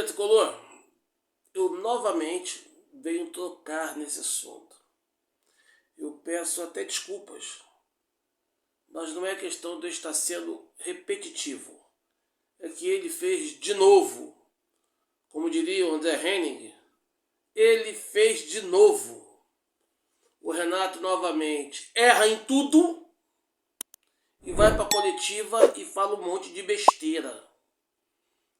Tricolor, eu novamente venho tocar nesse assunto. Eu peço até desculpas, mas não é questão de eu estar sendo repetitivo. É que ele fez de novo. Como diria o André Henning, ele fez de novo. O Renato novamente erra em tudo e vai para a coletiva e fala um monte de besteira.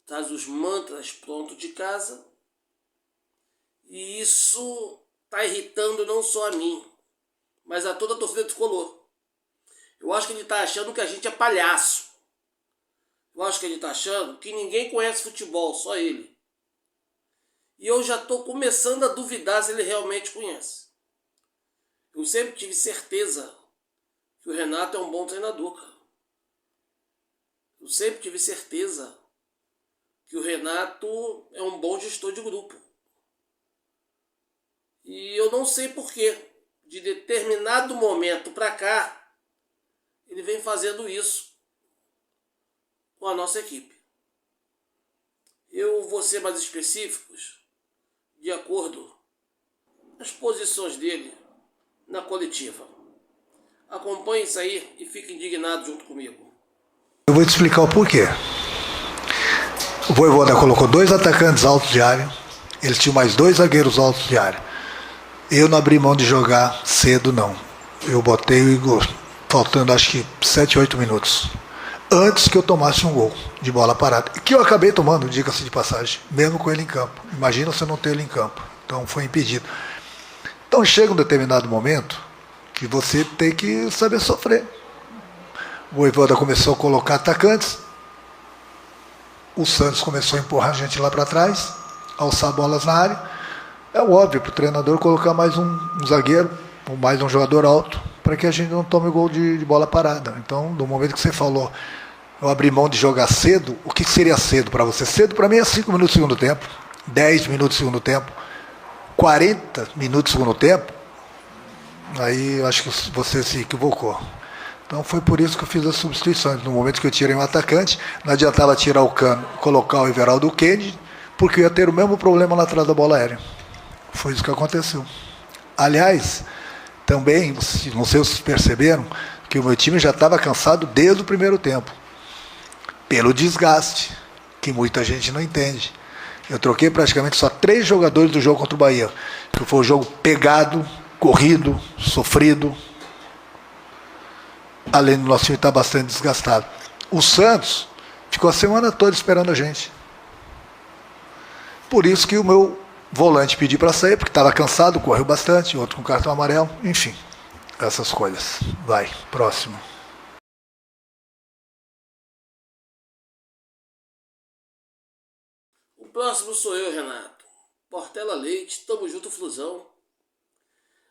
Traz os mantras prontos de casa e isso está irritando não só a mim, mas a toda a torcida tricolor. Eu acho que ele está achando que a gente é palhaço. Eu acho que ele está achando que ninguém conhece futebol, só ele. E eu já estou começando a duvidar se ele realmente conhece. Eu sempre tive certeza que o Renato é um bom treinador, cara. Eu sempre tive certeza que o Renato é um bom gestor de grupo. E eu não sei porquê, de determinado momento para cá, ele vem fazendo isso com a nossa equipe. Eu vou ser mais específicos de acordo com as posições dele na coletiva. Acompanhe isso aí e fique indignado junto comigo. Eu vou te explicar o porquê. O Vojvoda colocou 2 atacantes altos de área, ele tinha mais 2 zagueiros altos de área. Eu não abri mão de jogar cedo, não. Eu botei o Igor faltando acho que 7, 8 minutos. Antes que eu tomasse um gol de bola parada. Que eu acabei tomando, diga-se de passagem, mesmo com ele em campo. Imagina se eu não ter ele em campo. Então foi impedido. Então chega um determinado momento que você tem que saber sofrer. O Vojvoda começou a colocar atacantes. O Santos começou a empurrar a gente lá para trás, alçar bolas na área. É óbvio para o treinador colocar mais um zagueiro, ou mais um jogador alto, para que a gente não tome gol de bola parada. Então, no momento que você falou, eu abri mão de jogar cedo, o que seria cedo para você? Cedo para mim é 5 minutos do segundo tempo, 10 minutos do segundo tempo, 40 minutos do segundo tempo. Aí eu acho que você se equivocou. Então foi por isso que eu fiz as substituições. No momento que eu tirei um atacante, não adiantava tirar o Cano, colocar o Everaldo Kennedy, porque eu ia ter o mesmo problema lá atrás da bola aérea. Foi isso que aconteceu. Aliás, também, não sei se vocês perceberam, que o meu time já estava cansado desde o primeiro tempo. Pelo desgaste, que muita gente não entende. Eu troquei praticamente só 3 jogadores do jogo contra o Bahia. Que foi um jogo pegado, corrido, sofrido. Além do nosso time estar bastante desgastado. O Santos ficou a semana toda esperando a gente. Por isso que o meu volante pediu para sair, porque estava cansado, correu bastante, outro com cartão amarelo, enfim, essas coisas. Vai, próximo. O próximo sou eu, Renato. Portela Leite, tamo junto, Flusão.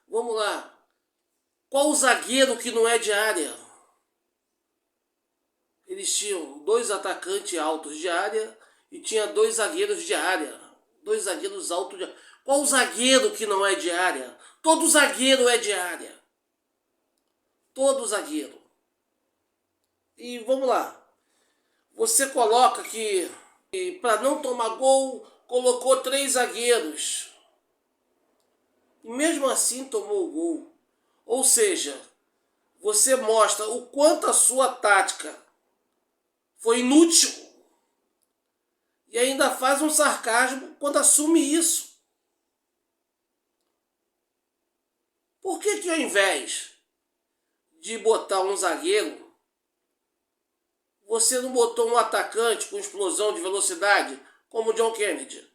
Vamos lá. Qual o zagueiro que não é de área? Eles tinham 2 atacantes altos de área e tinha 2 zagueiros de área. 2 zagueiros altos de área. Qual o zagueiro que não é de área? Todo zagueiro é de área. Todo zagueiro. E vamos lá. Você coloca que para não tomar gol, colocou 3 zagueiros. E mesmo assim tomou o gol. Ou seja, você mostra o quanto a sua tática foi inútil. E ainda faz um sarcasmo quando assume isso. Por que ao invés de botar um zagueiro, você não botou um atacante com explosão de velocidade como o John Kennedy?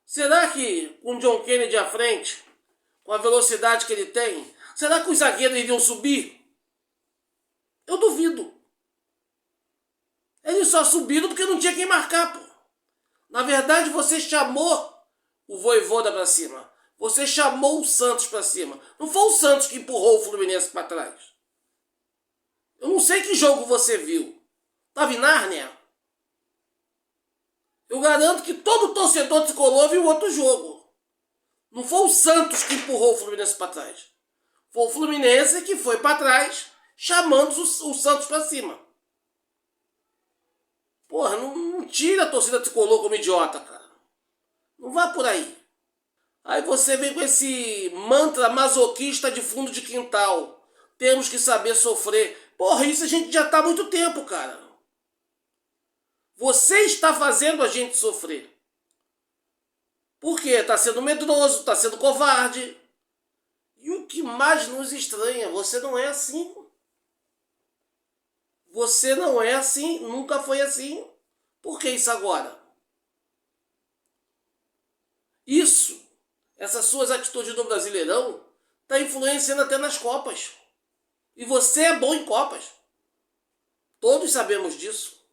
Será que com o John Kennedy à frente, com a velocidade que ele tem, será que os zagueiros iriam subir? Eu duvido. Eles só subiram porque não tinha quem marcar, pô. Na verdade, você chamou o Vojvoda pra cima. Você chamou o Santos pra cima. Não foi o Santos que empurrou o Fluminense pra trás. Eu não sei que jogo você viu. Tava em Nárnia? Eu garanto que todo torcedor tricolor viu outro jogo. Não foi o Santos que empurrou o Fluminense pra trás. Foi o Fluminense que foi pra trás, chamando o Santos pra cima. Porra, não tira a torcida tricolor como idiota, cara. Não vá por aí. Aí você vem com esse mantra masoquista de fundo de quintal. Temos que saber sofrer. Porra, isso a gente já tá há muito tempo, cara. Você está fazendo a gente sofrer. Por quê? Tá sendo medroso, tá sendo covarde. E o que mais nos estranha, você não é assim. Você não é assim, nunca foi assim. Por que isso agora? Isso, essas suas atitudes no Brasileirão, tá influenciando até nas Copas. E você é bom em Copas. Todos sabemos disso.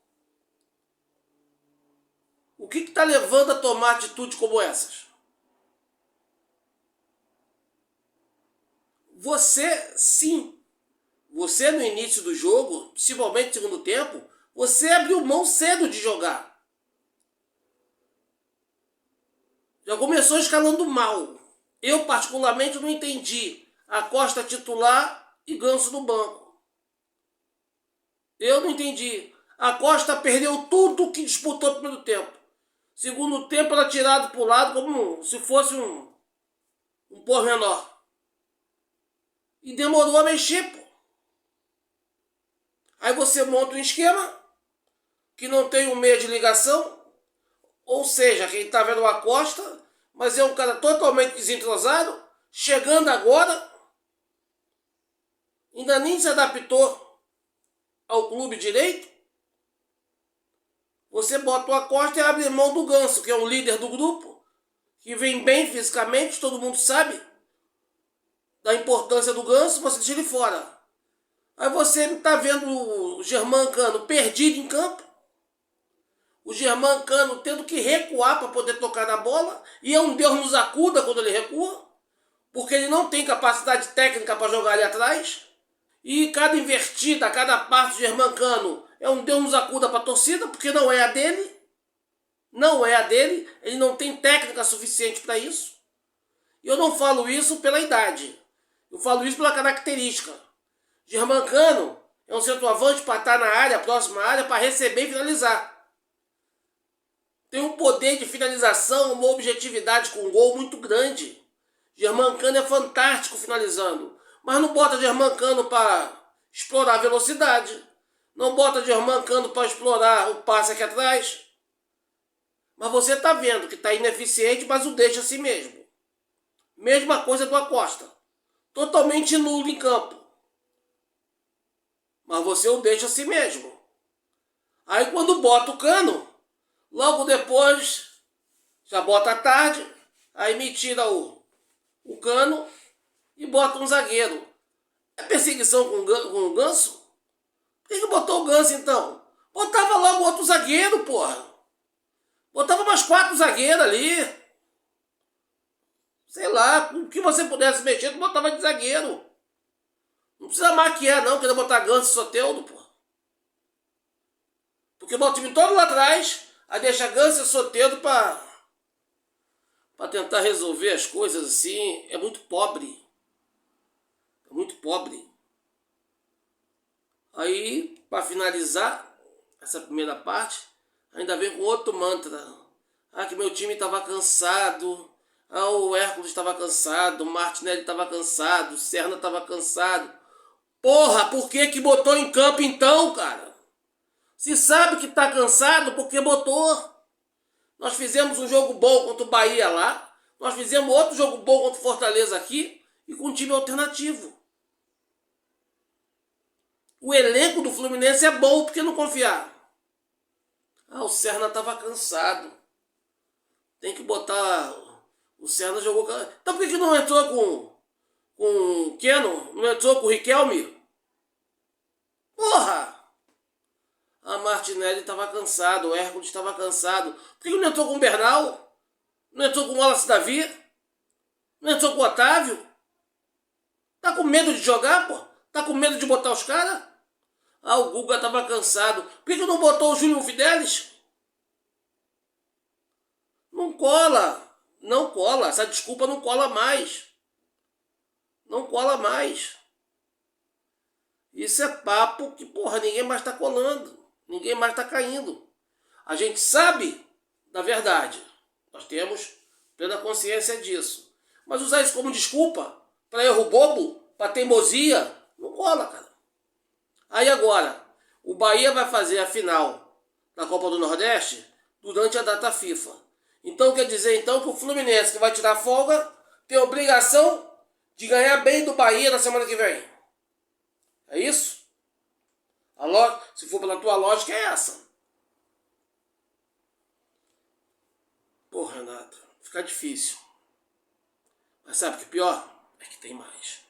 O que está levando a tomar atitudes como essas? Você, sim. Você no início do jogo, principalmente no segundo tempo, você abriu mão cedo de jogar. Já começou escalando mal. Eu particularmente não entendi a Costa titular e Ganso no banco. Eu não entendi. A Costa perdeu tudo que disputou no primeiro tempo. Segundo tempo era tirado para o lado como se fosse um pormenor. E demorou a mexer, pô. Aí você monta um esquema que não tem um meio de ligação. Ou seja, quem está vendo a Costa, mas é um cara totalmente desentrosado, chegando agora, ainda nem se adaptou ao clube direito. Você bota o Acosta e abre mão do Ganso, que é o líder do grupo, que vem bem fisicamente, todo mundo sabe da importância do Ganso, você deixa ele fora. Aí você está vendo o Germancano perdido em campo, o Germancano tendo que recuar para poder tocar na bola, e é um Deus nos acuda quando ele recua, porque ele não tem capacidade técnica para jogar ali atrás, e cada invertida, cada passo do Germancano é um Deus nos acuda para a torcida, porque não é a dele. Não é a dele, ele não tem técnica suficiente para isso. E eu não falo isso pela idade, eu falo isso pela característica. Germancano é um centroavante para estar na área, próxima área, para receber e finalizar. Tem um poder de finalização, uma objetividade com gol muito grande. Germancano é fantástico finalizando, mas não bota Germancano para explorar a velocidade, não bota Germancano para explorar o passe aqui atrás. Mas você está vendo que está ineficiente, mas o deixa assim mesmo. Mesma coisa do Acosta. Totalmente nulo em campo. Mas você o deixa assim mesmo. Aí quando bota o Cano, logo depois, já bota à tarde, aí me tira o Cano e bota um zagueiro. É perseguição com o Ganso? Por que botou o Ganso então? Botava logo outro zagueiro, porra. Botava mais 4 zagueiros ali. Sei lá, o que você pudesse mexer, tu botava de zagueiro. Não precisa maquiar não, querer botar Ganso e Soteldo, porra. Porque bota o time todo lá atrás, aí deixa Ganso e Soteldo pra tentar resolver as coisas assim. É muito pobre. É muito pobre. Aí, para finalizar essa primeira parte, ainda vem com outro mantra. Ah, que meu time estava cansado. Ah, o Hércules estava cansado. O Martinelli estava cansado. O Serna estava cansado. Porra, por que botou em campo então, cara? Se sabe que tá cansado, por que botou? Nós fizemos um jogo bom contra o Bahia lá. Nós fizemos outro jogo bom contra o Fortaleza aqui. E com um time alternativo. O elenco do Fluminense é bom, por que não confiar? Ah, o Serna estava cansado. Tem que botar... O Serna jogou... Então por que não entrou com o Keno? Não entrou com o Riquelme? Porra! A Martinelli estava cansado, o Hércules estava cansado. Por que não entrou com o Bernal? Não entrou com o Wallace Davi? Não entrou com o Otávio? Tá com medo de jogar, pô? Tá com medo de botar os caras? Ah, o Guga estava cansado. Por que não botou o Júnior Fidelis? Não cola. Não cola. Essa desculpa não cola mais. Não cola mais. Isso é papo que, porra, ninguém mais tá colando. Ninguém mais tá caindo. A gente sabe da verdade. Nós temos plena consciência disso. Mas usar isso como desculpa para erro bobo, para teimosia, não cola, cara. Aí agora, o Bahia vai fazer a final da Copa do Nordeste durante a data FIFA. Então quer dizer então que o Fluminense, que vai tirar folga, tem a obrigação de ganhar bem do Bahia na semana que vem. É isso? Se for pela tua lógica, é essa. Pô, Renato, fica difícil. Mas sabe o que é pior? É que tem mais.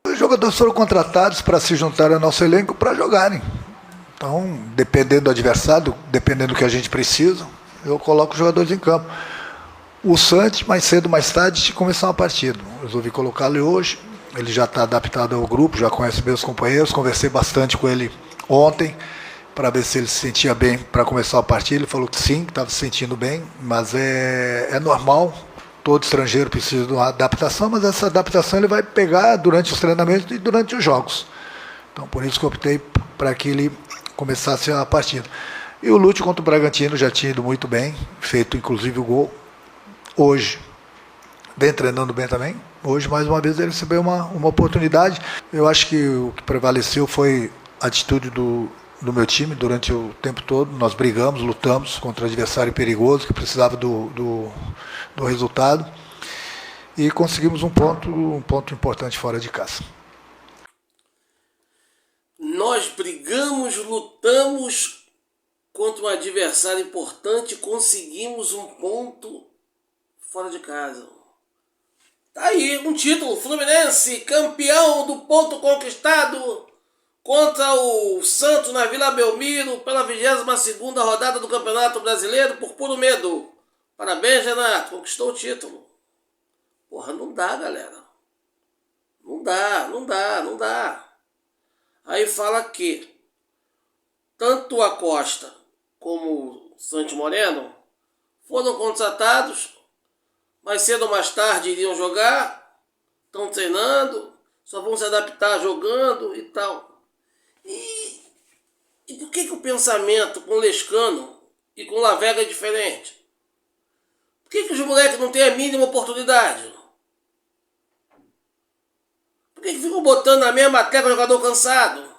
Os jogadores foram contratados para se juntar ao nosso elenco para jogarem. Então, dependendo do adversário, dependendo do que a gente precisa, eu coloco os jogadores em campo. O Santos, mais cedo ou mais tarde, tinha que começar uma partida. Resolvi colocá-lo hoje. Ele já está adaptado ao grupo, já conhece meus companheiros. Conversei bastante com ele ontem para ver se ele se sentia bem para começar a partida. Ele falou que sim, que estava se sentindo bem, mas é normal. Todo estrangeiro precisa de uma adaptação, mas essa adaptação ele vai pegar durante os treinamentos e durante os jogos. Então, por isso que eu optei para que ele começasse a partida. E o Lúcio contra o Bragantino já tinha ido muito bem, feito inclusive o gol. Hoje, vem treinando bem também. Hoje, mais uma vez, ele recebeu uma oportunidade. Eu acho que o que prevaleceu foi a atitude do meu time durante o tempo todo. Nós brigamos, lutamos contra um adversário perigoso que precisava do resultado. E conseguimos um ponto importante fora de casa. Nós brigamos, lutamos contra um adversário importante, conseguimos um ponto fora de casa. Tá aí, um título. Fluminense, campeão do ponto conquistado contra o Santos na Vila Belmiro pela 22ª rodada do Campeonato Brasileiro por puro medo. Parabéns, Renato, conquistou o título. Porra, não dá, galera. Não dá. Aí fala que tanto a Costa como o Santos Moreno foram contratados, mais cedo ou mais tarde iriam jogar, estão treinando, só vão se adaptar jogando e tal. E por que o pensamento com o Lescano e com o Lavega é diferente? Por que os moleques não têm a mínima oportunidade? Por que ficam botando na mesma tecla jogador cansado?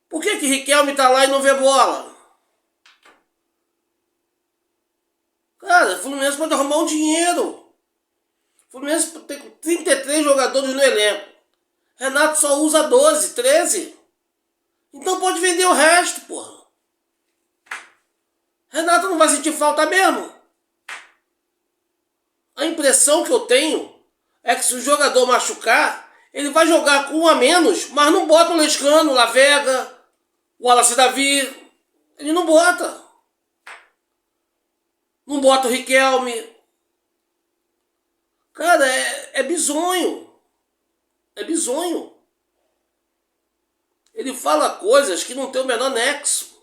Por que Riquelme tá lá e não vê bola? Cara, o Fluminense pode arrumar um dinheiro. O Fluminense tem 33 jogadores no elenco. Renato só usa 12, 13. Então pode vender o resto, porra. Renato não vai sentir falta mesmo. A impressão que eu tenho é que se o jogador machucar, ele vai jogar com um a menos, mas não bota o Lescano, o Lavega, o Wallace Davi. Ele não bota. Não bota o Riquelme. Cara, é bizonho. É bizonho. Ele fala coisas que não tem o menor nexo.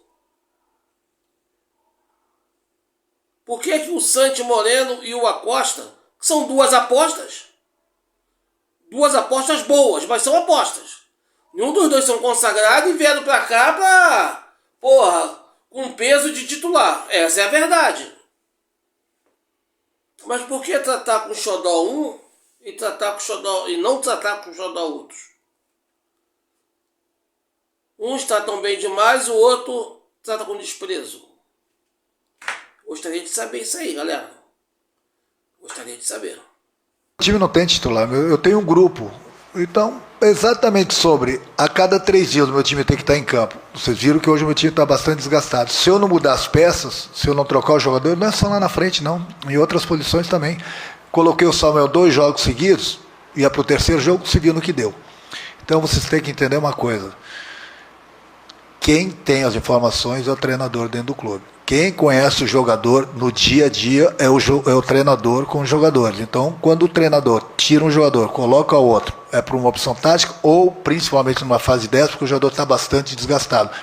Por que o Santos Moreno e o Acosta, que são duas apostas boas, mas são apostas. Nenhum dos dois são consagrados e vieram pra cá com peso de titular. Essa é a verdade. Mas por que tratar com xodó um e não tratar com xodó outros? Um está tão bem demais, o outro trata com desprezo. Gostaria de saber isso aí, galera. Gostaria de saber. O time não tem titular, eu tenho um grupo. Então, exatamente sobre a cada 3 dias o meu time tem que estar em campo. Vocês viram que hoje o meu time está bastante desgastado. Se eu não mudar as peças, se eu não trocar o jogador, não é só lá na frente, não. Em outras posições também. Coloquei o Samuel 2 jogos seguidos, ia para o 3º jogo, se viu no que deu. Então vocês têm que entender uma coisa. Quem tem as informações é o treinador dentro do clube. Quem conhece o jogador no dia a dia é o treinador com os jogadores. Então, quando o treinador tira um jogador, coloca outro, é por uma opção tática ou principalmente numa fase 10, porque o jogador está bastante desgastado.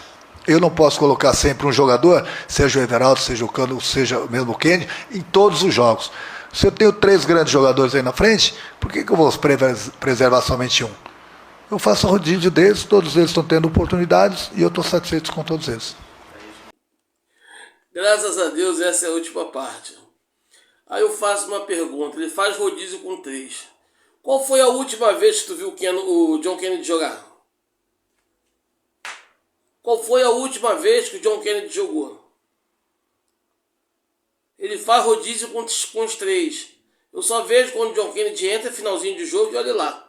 Eu não posso colocar sempre um jogador, seja o Everaldo, seja o Cano, seja mesmo o Kenny, em todos os jogos. Se eu tenho 3 grandes jogadores aí na frente, por que eu vou preservar somente um? Eu faço rodízio deles, todos eles estão tendo oportunidades e eu estou satisfeito com todos eles. Graças a Deus, essa é a última parte. Aí eu faço uma pergunta, ele faz rodízio com 3. Qual foi a última vez que tu viu o John Kennedy jogar? Qual foi a última vez que o John Kennedy jogou? Ele faz rodízio com os 3. Eu só vejo quando o John Kennedy entra, finalzinho de jogo, e olha lá.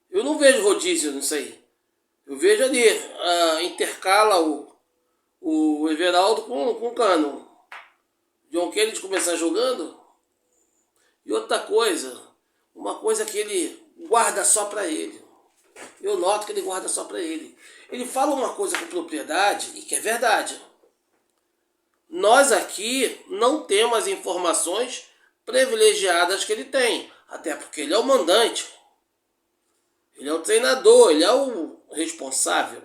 Eu não vejo rodízio nisso aí. Eu vejo ali, intercala o Everaldo com o Cano. John Kennedy começar jogando. E outra coisa, uma coisa que ele guarda só para ele. Eu noto que ele guarda só para ele. Ele fala uma coisa com propriedade e que é verdade. Nós aqui não temos as informações privilegiadas que ele tem. Até porque ele é o mandante. Ele é o treinador, ele é o responsável.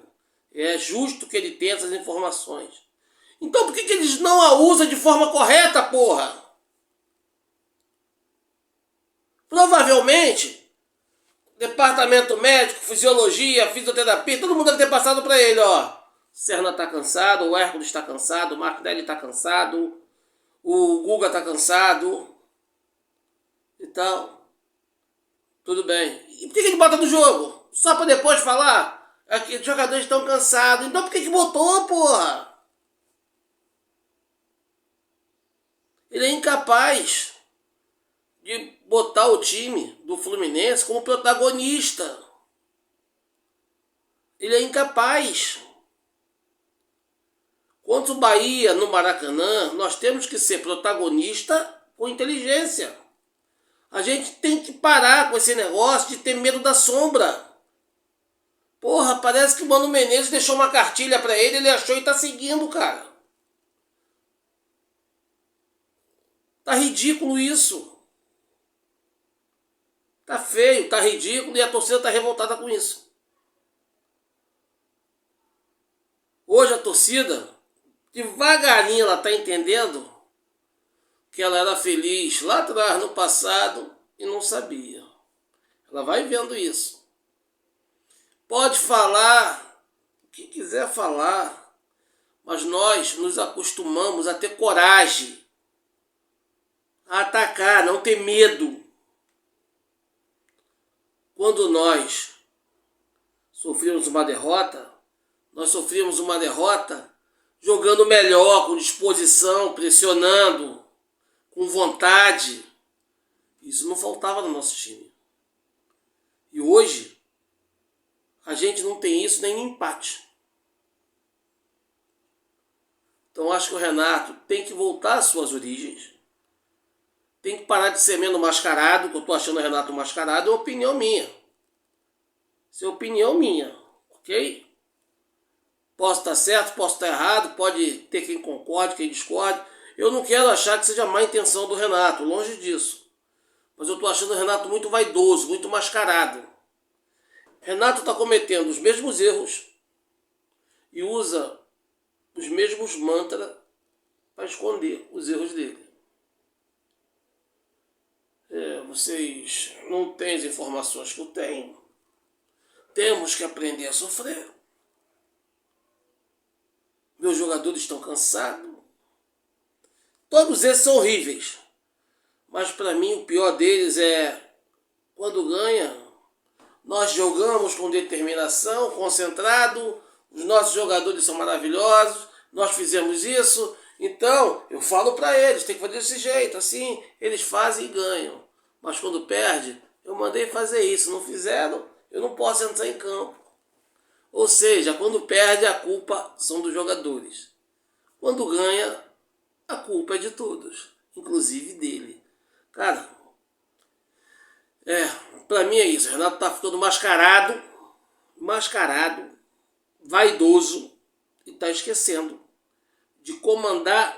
É justo que ele tenha essas informações. Então por que eles não a usam de forma correta, porra? Provavelmente, departamento médico, fisiologia, fisioterapia, todo mundo deve ter passado para ele, ó. Serna tá cansado, o Hércules está cansado, o Martinelli está cansado, o Guga está cansado e tal. Tudo bem. E por que ele bota no jogo? Só para depois falar que os jogadores estão cansados. Então por que botou, porra? Ele é incapaz de botar o time do Fluminense como protagonista. Ele é incapaz. Contra o Bahia no Maracanã, nós temos que ser protagonista com inteligência. A gente tem que parar com esse negócio de ter medo da sombra. Porra, parece que o Mano Menezes deixou uma cartilha pra ele achou e tá seguindo, cara. Tá ridículo isso. Tá feio, tá ridículo e a torcida tá revoltada com isso. Hoje a torcida, devagarinho ela tá entendendo que ela era feliz lá atrás, no passado, e não sabia. Ela vai vendo isso. Pode falar o que quiser falar, mas nós nos acostumamos a ter coragem, a atacar, não ter medo. Quando nós sofremos uma derrota, nós sofremos uma derrota jogando melhor, com disposição, pressionando, com vontade. Isso não faltava no nosso time. E hoje, a gente não tem isso nem no empate. Então acho que o Renato tem que voltar às suas origens. Tem que parar de ser menos mascarado, que eu estou achando o Renato mascarado, é opinião minha. Isso é opinião minha, ok? Posso estar certo, posso estar errado, pode ter quem concorde, quem discorde. Eu não quero achar que seja má intenção do Renato, longe disso. Mas eu estou achando o Renato muito vaidoso, muito mascarado. Renato está cometendo os mesmos erros e usa os mesmos mantras para esconder os erros dele. Vocês não têm as informações que eu tenho. Temos que aprender a sofrer. Meus jogadores estão cansados. Todos esses são horríveis. Mas para mim o pior deles é quando ganha, nós jogamos com determinação, concentrado, os nossos jogadores são maravilhosos, nós fizemos isso. Então eu falo para eles, tem que fazer desse jeito, assim, eles fazem e ganham. Mas quando perde, eu mandei fazer isso, não fizeram, eu não posso entrar em campo. Ou seja, quando perde, a culpa são dos jogadores. Quando ganha, a culpa é de todos, inclusive dele. Cara, pra mim é isso. O Renato tá ficando mascarado, vaidoso, e tá esquecendo de comandar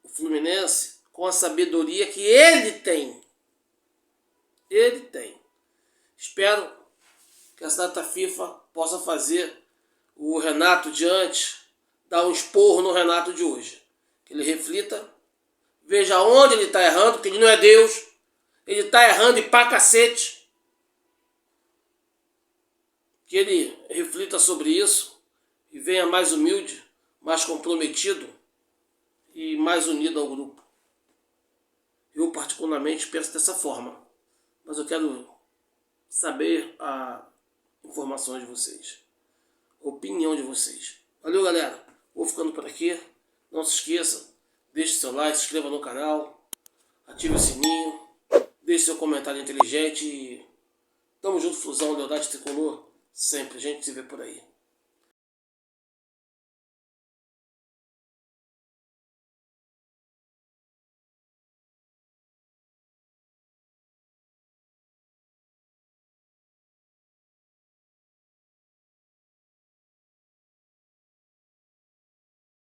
o Fluminense com a sabedoria que ele tem. Ele tem. Espero que essa data FIFA possa fazer o Renato de antes dar um esporro no Renato de hoje. Que ele reflita, veja onde ele está errando, porque ele não é Deus. Ele está errando e pra cacete. que ele reflita sobre isso e venha mais humilde, mais comprometido e mais unido ao grupo. Eu particularmente penso dessa forma, mas eu quero saber a informação de vocês, a opinião de vocês. Valeu, galera, vou ficando por aqui. Não se esqueça, deixe seu like, se inscreva no canal, ative o sininho, deixe seu comentário inteligente e tamo junto, Flusão, Lealdade Tricolor, sempre. A gente se vê por aí.